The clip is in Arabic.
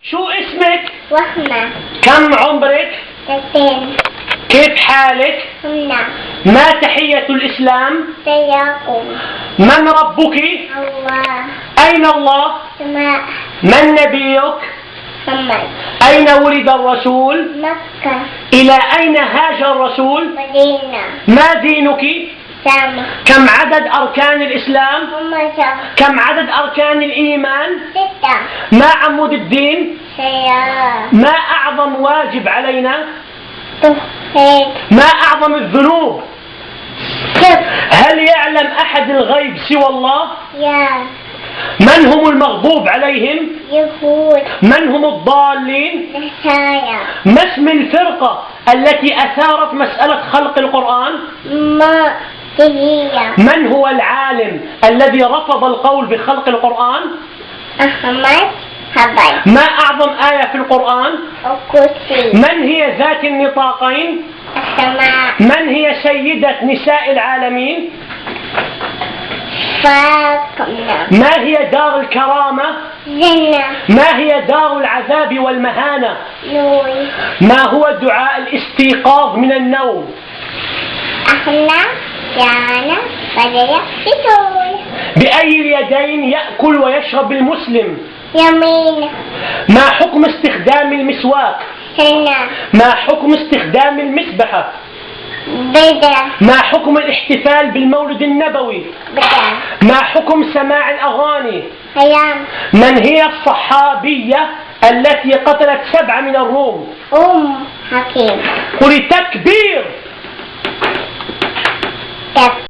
شو اسمك؟ وحمة. كم عمرك؟ 2. كيف حالك؟ هنا. ما تحية الإسلام؟ سياقم. من ربك؟ الله. أين الله؟ سماء. من نبيك؟ محمد. أين ولد الرسول؟ مكة. إلى أين هاجر الرسول؟ مدينة. ما دينك؟ سامة. كم عدد أركان الإسلام؟ 15. كم عدد أركان الإيمان؟ 6. ما عمود الدين؟ سيارة. ما أعظم واجب علينا؟ توحيد. ما أعظم الذنوب؟ كف. هل يعلم أحد الغيب سوى الله؟ يا. من هم المغضوب عليهم؟ يهود. من هم الضالين؟ نسايا. ما اسم الفرقة التي أثارت مسألة خلق القرآن؟ ما تهيا. من هو العالم الذي رفض القول بخلق القرآن؟ أحمد حبيب. ما أعظم آية في القرآن؟ الكرسي. من هي ذات النطاقين؟ السماء. من هي سيدة نساء العالمين؟ فاطمة. ما هي دار الكرامة؟ جنة. ما هي دار العذاب والمهانة؟ نور. ما هو دعاء الاستيقاظ من النوم؟ أحنا كان بدأ بطول. بأي اليدين يأكل ويشرب المسلم؟ يمين. ما حكم استخدام المسواك؟ هنا. ما حكم استخدام المسبحة؟ بدأ. ما حكم الاحتفال بالمولد النبوي؟ بدأ. ما حكم سماع الأغاني؟ هيام. من هي الصحابية التي قتلت 7 من الروم؟ حكيم. قل تكبير. تك.